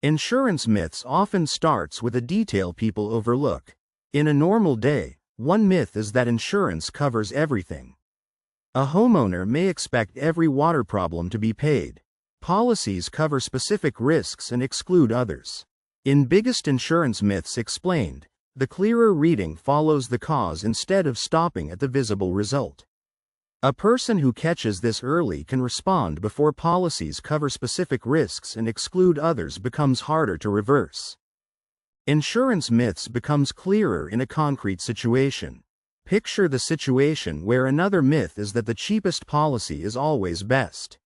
Insurance myths often starts with a detail people overlook. In a normal day, one myth is that insurance covers everything. A homeowner may expect every water problem to be paid. Policies cover specific risks and exclude others. In Biggest Insurance Myths Explained, the clearer reading follows the cause instead of stopping at the visible result. A person who catches this early can respond before policies cover specific risks and exclude others becomes harder to reverse. Insurance myths becomes clearer in a concrete situation. Picture the situation where another myth is that the cheapest policy is always best.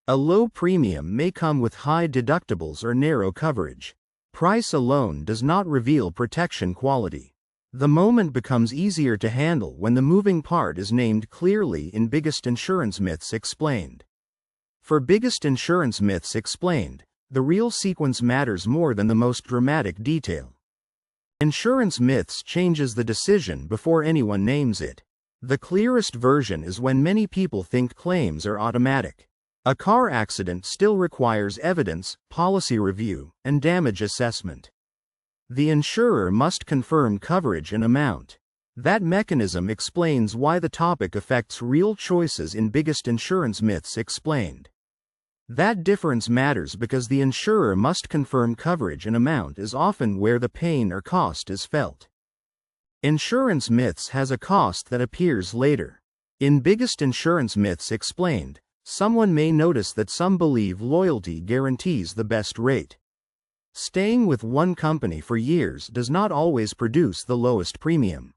A low premium may come with high deductibles or narrow coverage. Price alone does not reveal protection quality. The moment becomes easier to handle when the moving part is named clearly in Biggest Insurance Myths Explained. For Biggest Insurance Myths Explained, the real sequence matters more than the most dramatic detail. Insurance myths changes the decision before anyone names it. The clearest version is when many people think claims are automatic. A car accident still requires evidence, policy review, and damage assessment. The insurer must confirm coverage and amount. That mechanism explains why the topic affects real choices in Biggest Insurance Myths Explained. That difference matters because the insurer must confirm coverage and amount is often where the pain or cost is felt. Insurance myths has a cost that appears later. In Biggest Insurance Myths Explained, someone may notice that some believe loyalty guarantees the best rate. Staying with one company for years does not always produce the lowest premium.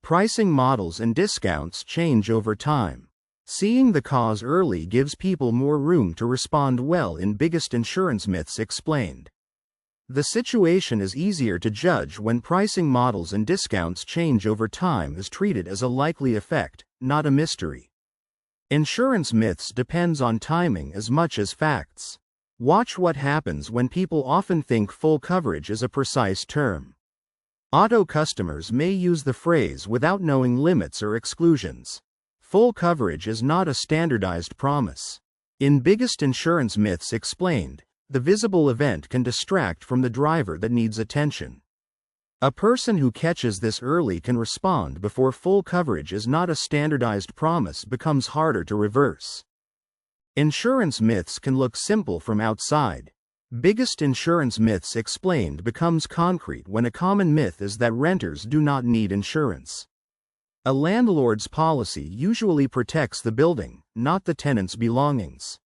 Pricing models and discounts change over time. Seeing the cause early gives people more room to respond well in Biggest Insurance Myths Explained. The situation is easier to judge when pricing models and discounts change over time is treated as a likely effect, not a mystery. Insurance myths depends on timing as much as facts. Watch what happens when people often think full coverage is a precise term. Auto customers may use the phrase without knowing limits or exclusions. Full coverage is not a standardized promise. In Biggest Insurance Myths Explained, the visible event can distract from the driver that needs attention. A person who catches this early can respond before full coverage is not a standardized promise becomes harder to reverse. Insurance myths can look simple from outside. Biggest Insurance Myths Explained becomes concrete when a common myth is that renters do not need insurance. A landlord's policy usually protects the building, not the tenant's belongings.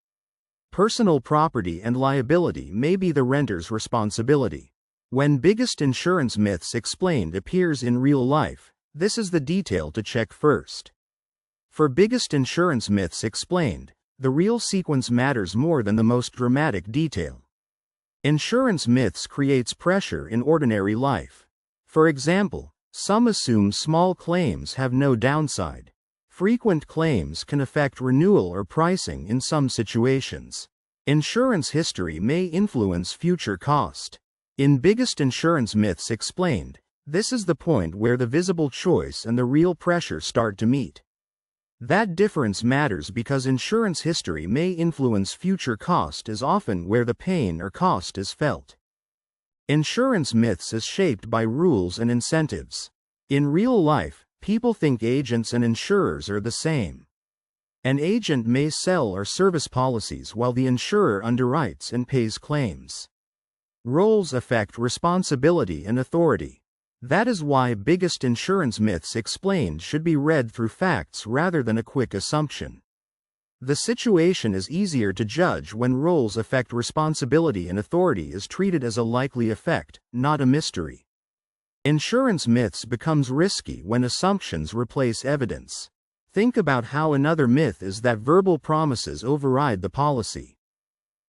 Personal property and liability may be the renter's responsibility. When Biggest Insurance Myths Explained appears in real life, this is the detail to check first. For Biggest Insurance Myths Explained, the real sequence matters more than the most dramatic detail. Insurance myths creates pressure in ordinary life. For example, some assume small claims have no downside. Frequent claims can affect renewal or pricing in some situations. Insurance history may influence future cost. In Biggest Insurance Myths Explained, this is the point where the visible choice and the real pressure start to meet. That difference matters because insurance history may influence future cost is often where the pain or cost is felt. Insurance myths is shaped by rules and incentives. In real life, people think agents and insurers are the same. An agent may sell or service policies while the insurer underwrites and pays claims. Roles affect responsibility and authority. That is why Biggest Insurance Myths Explained should be read through facts rather than a quick assumption. The situation is easier to judge when roles affect responsibility and authority is treated as a likely effect, not a mystery. Insurance myths becomes risky when assumptions replace evidence. Think about how another myth is that verbal promises override the policy.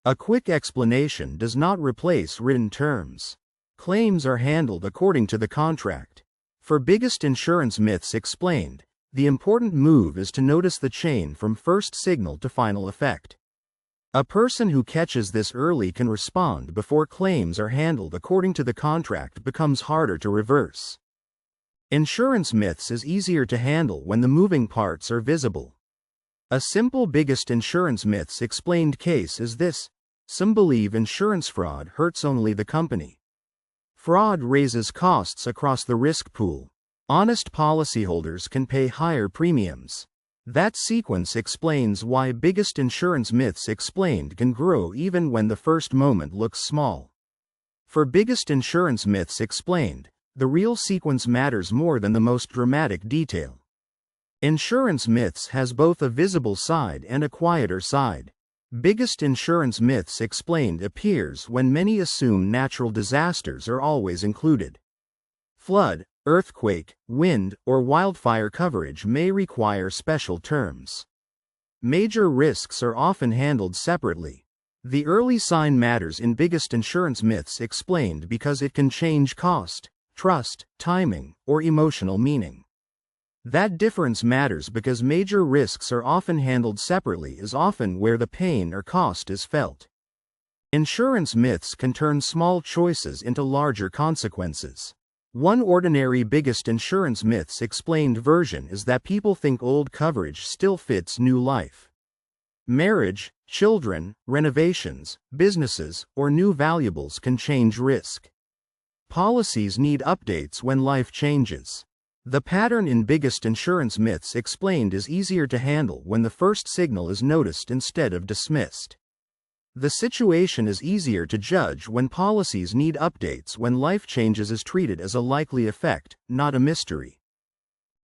A quick explanation does not replace written terms. Claims are handled according to the contract. For Biggest Insurance Myths Explained, the important move is to notice the chain from first signal to final effect. A person who catches this early can respond before claims are handled according to the contract becomes harder to reverse. Insurance myths is easier to handle when the moving parts are visible. A simple Biggest Insurance Myths Explained case is this. Some believe insurance fraud hurts only the company. Fraud raises costs across the risk pool. Honest policyholders can pay higher premiums. That sequence explains why biggest insurance myths explained can grow even when the first moment looks small. For biggest insurance myths explained, the real sequence matters more than the most dramatic detail. Insurance myths has both a visible side and a quieter side. Biggest insurance myths explained appears when many assume natural disasters are always included. Flood, earthquake, wind, or wildfire coverage may require special terms. Major risks are often handled separately. The early sign matters in biggest insurance myths explained because it can change cost, trust, timing, or emotional meaning. That difference matters because major risks are often handled separately is often where the pain or cost is felt. Insurance myths can turn small choices into larger consequences. One ordinary biggest insurance myths explained version is that people think old coverage still fits new life. Marriage, children, renovations, businesses, or new valuables can change risk. Policies need updates when life changes. The pattern in biggest insurance myths explained is easier to handle when the first signal is noticed instead of dismissed. The situation is easier to judge when policies need updates when life changes is treated as a likely effect, not a mystery.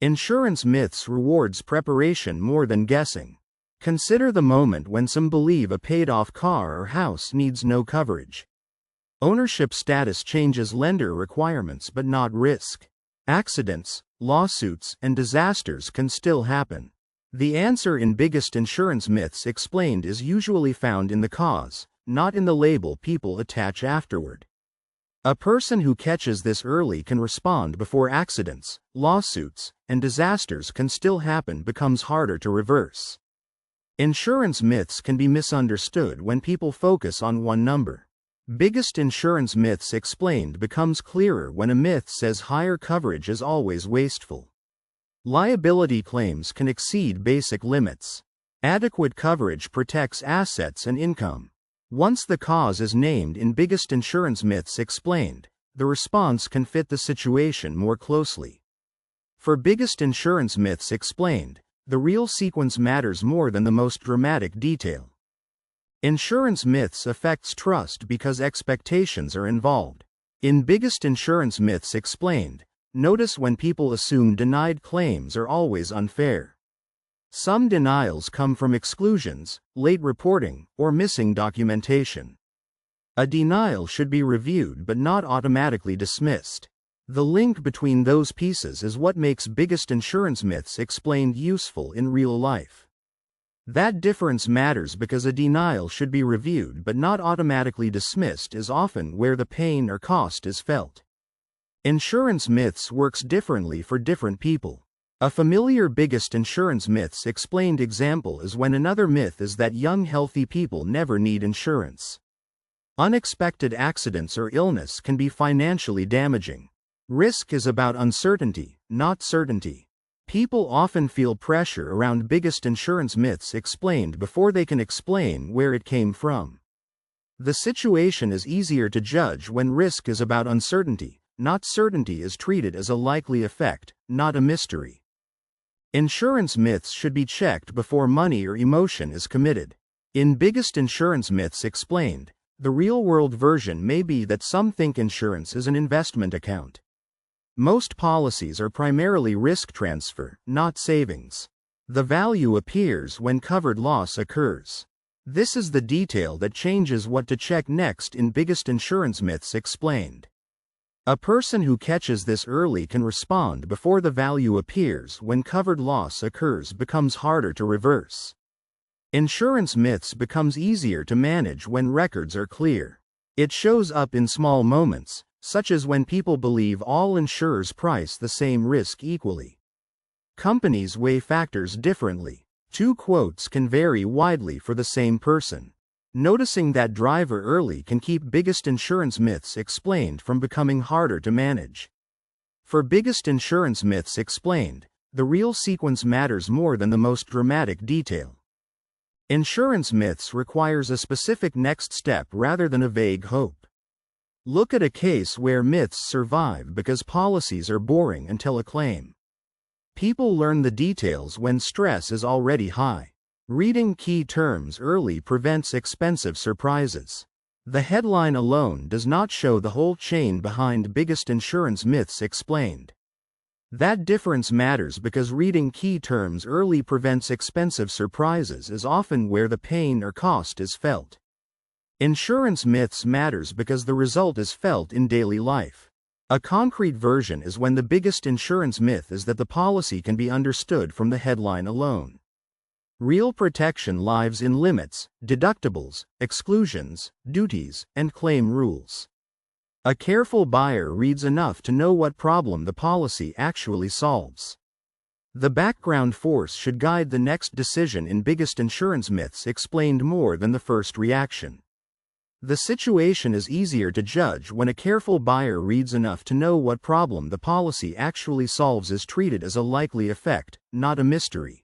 Insurance myths rewards preparation more than guessing. Consider the moment when some believe a paid-off car or house needs no coverage. Ownership status changes lender requirements but not risk. Accidents, lawsuits, and disasters can still happen. The answer in biggest insurance myths explained is usually found in the cause, not in the label people attach afterward. A person who catches this early can respond before accidents, lawsuits, and disasters can still happen becomes harder to reverse. Insurance myths can be misunderstood when people focus on one number. Biggest insurance myths explained becomes clearer when a myth says higher coverage is always wasteful. Liability claims can exceed basic limits. Adequate coverage protects assets and income. Once the cause is named in biggest insurance myths explained, the response can fit the situation more closely. For biggest insurance myths explained, the real sequence matters more than the most dramatic detail. Insurance myths affects trust because expectations are involved. In biggest insurance myths explained, notice when people assume denied claims are always unfair. Some denials come from exclusions, late reporting, or missing documentation. A denial should be reviewed but not automatically dismissed. The link between those pieces is what makes biggest insurance myths explained useful in real life. That difference matters because a denial should be reviewed but not automatically dismissed is often where the pain or cost is felt. Insurance myths works differently for different people. A familiar biggest insurance myths explained example is when another myth is that young healthy people never need insurance. Unexpected accidents or illness can be financially damaging. Risk is about uncertainty, not certainty. People often feel pressure around biggest insurance myths explained before they can explain where it came from. The situation is easier to judge when risk is about uncertainty, not certainty is treated as a likely effect, not a mystery. Insurance myths should be checked before money or emotion is committed. In biggest insurance myths explained, the real-world version may be that some think insurance is an investment account. Most policies are primarily risk transfer, not savings. The value appears when covered loss occurs. This is the detail that changes what to check next in biggest insurance myths explained. A person who catches this early can respond before the value appears when covered loss occurs becomes harder to reverse. Insurance myths becomes easier to manage when records are clear. It shows up in small moments, such as when people believe all insurers price the same risk equally. Companies weigh factors differently. Two quotes can vary widely for the same person. Noticing that driver early can keep biggest insurance myths explained from becoming harder to manage. For biggest insurance myths explained, the real sequence matters more than the most dramatic detail. Insurance myths requires a specific next step rather than a vague hope. Look at a case where myths survive because policies are boring until a claim. People learn the details when stress is already high. Reading key terms early prevents expensive surprises. The headline alone does not show the whole chain behind biggest insurance myths explained. That difference matters because reading key terms early prevents expensive surprises is often where the pain or cost is felt. Insurance myths matters because the result is felt in daily life. A concrete version is when the biggest insurance myth is that the policy can be understood from the headline alone. Real protection lies in limits, deductibles, exclusions, duties, and claim rules. A careful buyer reads enough to know what problem the policy actually solves. The background force should guide the next decision in biggest insurance myths explained more than the first reaction. The situation is easier to judge when a careful buyer reads enough to know what problem the policy actually solves is treated as a likely effect, not a mystery.